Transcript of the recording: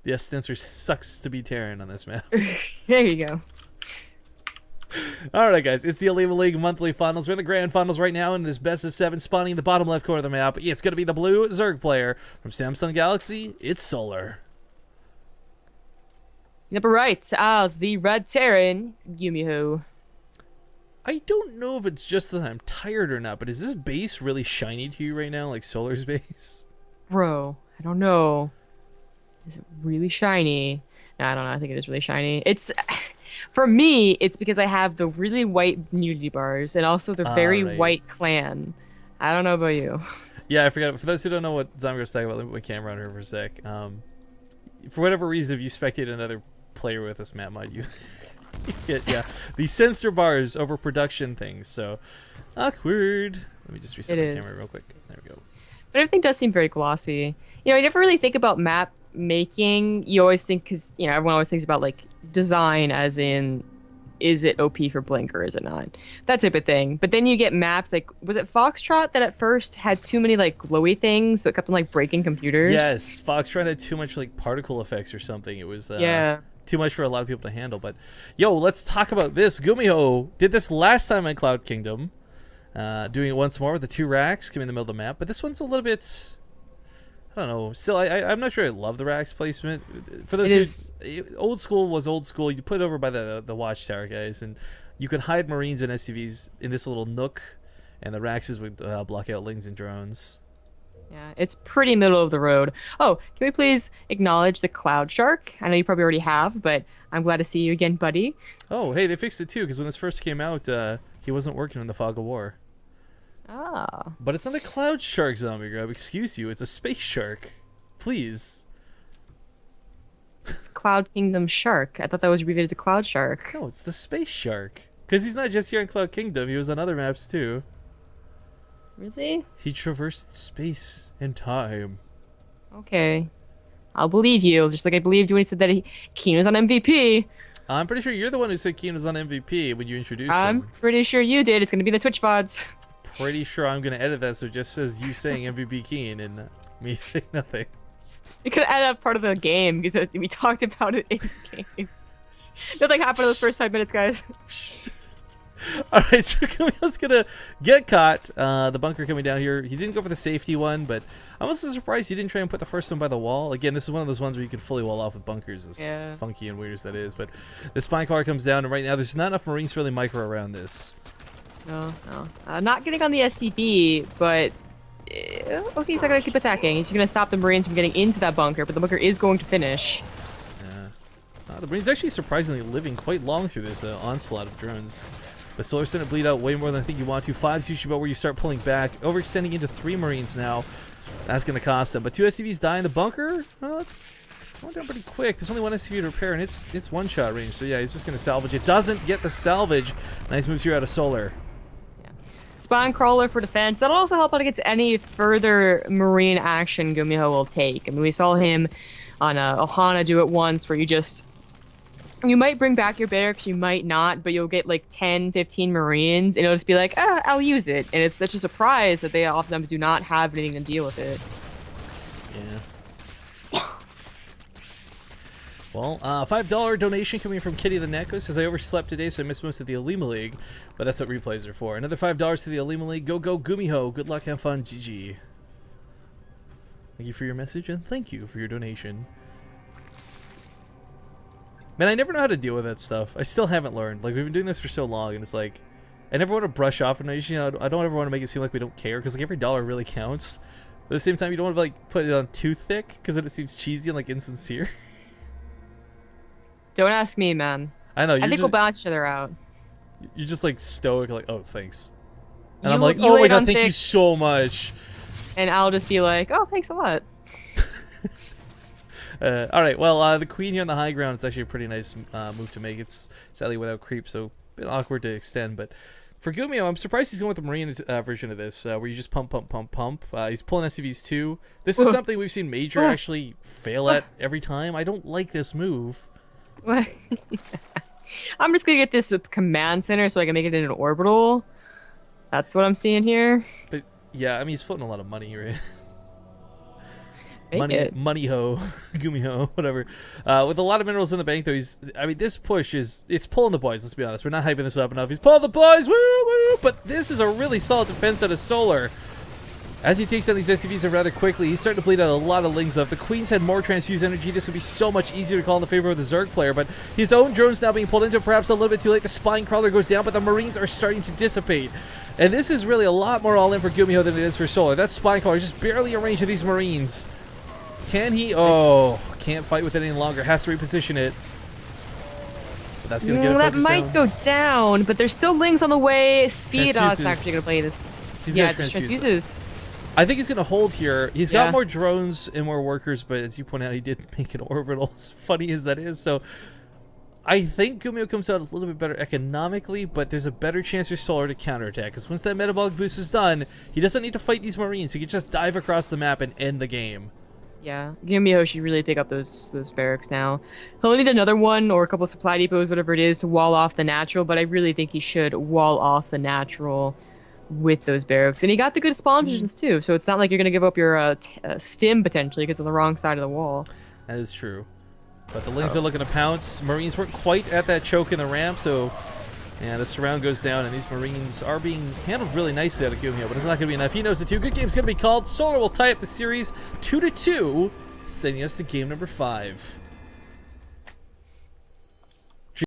Yes, Stencer sucks to be Terran on this map. There you go. Alright guys, it's the OlimoLeague monthly finals. We're in the grand finals right now in this best of 7 spawning in the bottom left corner of the map. It's going to be the blue Zerg player from Samsung Galaxy. It's Solar. Number right, as the red Terran, it's Gumiho. I don't know if it's just that I'm tired or not, but is this base really shiny to you right now, like Solar's base? Bro, I don't know. Is it really shiny? No, I don't know. I think it is really shiny. It's for me, it's because I have the really white nudity bars and also the very Right. white clan. I don't know about you. Yeah, I forgot. For those who don't know what Zomgo's talking about, let me put my camera on her for a sec. For whatever reason, if you spectate another player with this map mod, you get, yeah, the sensor bars over production things. So awkward. Let me just reset my camera real quick. There we go. But everything does seem very glossy. You know, I never really think about map making. You always think, because, you know, everyone always thinks about, like, design as in, is it OP for Blink or is it not? That type of thing. But then you get maps, like, was it Foxtrot that at first had too many, like, glowy things, so it kept on, like, breaking computers? Yes, Foxtrot had too much, like, particle effects or something. It was, yeah. too much for a lot of people to handle. But, yo, let's talk about this. Gumiho did this last time in Cloud Kingdom. Doing it once more with the 2 racks coming in the middle of the map. But this one's a little bit... I don't know. Still, I'm not sure I love the racks placement. For those old school was old school. You put it over by the watchtower, guys, and you could hide Marines and SCVs in this little nook, and the racks would block out lings and drones. Yeah, it's pretty middle of the road. Oh, can we please acknowledge the Cloud Shark? I know you probably already have, but I'm glad to see you again, buddy. Oh, hey, they fixed it too, because when this first came out, he wasn't working in the Fog of War. Ah. But it's not a Cloud Shark, Zombie Grub. Excuse you, it's a Space Shark. Please. It's Cloud Kingdom Shark. I thought that was abbreviated to Cloud Shark. No, it's the Space Shark. Because he's not just here in Cloud Kingdom, he was on other maps too. Really? He traversed space and time. Okay. I'll believe you, just like I believed when he said that Keen was on MVP. I'm pretty sure you're the one who said Keen was on MVP when you introduced I'm him. pretty sure you did. It's going to be the Twitch VODs. Pretty sure I'm going to edit that so it just says you saying MVP Keen and me saying nothing. It could add up part of the game because we talked about it in game. Nothing happened in those first 5 minutes, guys. Alright, so Gumiho's gonna get caught. The bunker coming down here. He didn't go for the safety one, but I'm also surprised he didn't try and put the first one by the wall. Again, this is one of those ones where you can fully wall off with bunkers, as funky and weird as that is. But the spine car comes down, and right now there's not enough Marines to really micro around this. No. Not getting on the SCB, but okay, he's not gonna keep attacking. He's gonna stop the Marines from getting into that bunker, but the bunker is going to finish. The Marines actually surprisingly living quite long through this onslaught of drones. But Solar's going to bleed out way more than I think you want to. 5's usually about where you start pulling back. Overextending into 3 Marines now. That's going to cost them. But 2 SCVs die in the bunker? Well, it's going down pretty quick. There's only 1 SCV to repair, and it's one-shot range. So yeah, he's just going to salvage it. Doesn't get the salvage. Nice moves here out of Solar. Yeah. Spawn crawler for defense. That'll also help out against any further Marine action Gumiho will take. I mean, we saw him on Ohana do it once, where you might bring back your barracks, you might not, but you'll get like 10, 15 Marines, and it'll just be like, I'll use it. And it's such a surprise that they oftentimes do not have anything to deal with it. Yeah. Well, $5 donation coming from Kitty the Necklace. Says I overslept today, so I missed most of the OlimoLeague, but that's what replays are for. Another $5 to the OlimoLeague. Go Gumiho. Good luck, have fun, GG. Thank you for your message, and thank you for your donation. Man, I never know how to deal with that stuff. I still haven't learned. Like, we've been doing this for so long, and it's like, I never want to brush off a donation. You know, I don't ever want to make it seem like we don't care, because like every dollar really counts. But at the same time, you don't want to like put it on too thick, because then it seems cheesy and like insincere. Don't ask me, man. I know. I think we'll balance each other out. You're just like stoic, like, oh, thanks. And I'm like, oh my god, thank you so much. And I'll just be like, oh, thanks a lot. Alright, well, the queen here on the high ground is actually a pretty nice move to make. It's sadly without creep, so a bit awkward to extend. But for Gumiho, I'm surprised he's going with the Marine version of this, where you just pump. He's pulling SCVs too. This is something we've seen Major actually fail at every time. I don't like this move. What? I'm just going to get this command center so I can make it in an orbital. That's what I'm seeing here. But yeah, I mean, he's floating a lot of money, right? Make it. money ho, Gumiho, whatever. With a lot of minerals in the bank, though, this push it's pulling the boys. Let's be honest, we're not hyping this up enough. He's pulling the boys, woo woo. But this is a really solid defense out of Solar. As he takes down these SCVs rather quickly, he's starting to bleed out a lot of Lings left. The Queens had more transfused energy. This would be so much easier to call in the favor of the Zerg player, but his own drone's now being pulled into perhaps a little bit too late. The Spine Crawler goes down, but the Marines are starting to dissipate. And this is really a lot more all in for Gumiho than it is for Solar. That Spine Crawler is just barely in range of these Marines. Can he? Oh, can't fight with it any longer. Has to reposition it. But that's going to get it. That might go down, but there's still Lings on the way. Speed Odds actually going to play this. He's yeah, going to transfuses. I think he's going to hold here. He's got more drones and more workers, but as you point out, he did make an orbital, as funny as that is. So I think Gumiho comes out a little bit better economically, but there's a better chance for Solar to counterattack, because once that metabolic boost is done, he doesn't need to fight these Marines. He can just dive across the map and end the game. Yeah, Gumiho should really pick up those barracks now. He'll need another one or a couple of supply depots, whatever it is, to wall off the natural, but I really think he should wall off the natural with those barracks. And he got the good spawn positions too, so it's not like you're going to give up your stim potentially because it's on the wrong side of the wall. That is true. But the Lings are looking to pounce. Marines weren't quite at that choke in the ramp, so yeah, the surround goes down, and these Marines are being handled really nicely out of Gumiho, but it's not going to be enough. He knows it too. Good game's going to be called. Solar will tie up the series 2-2, sending us to game number 5.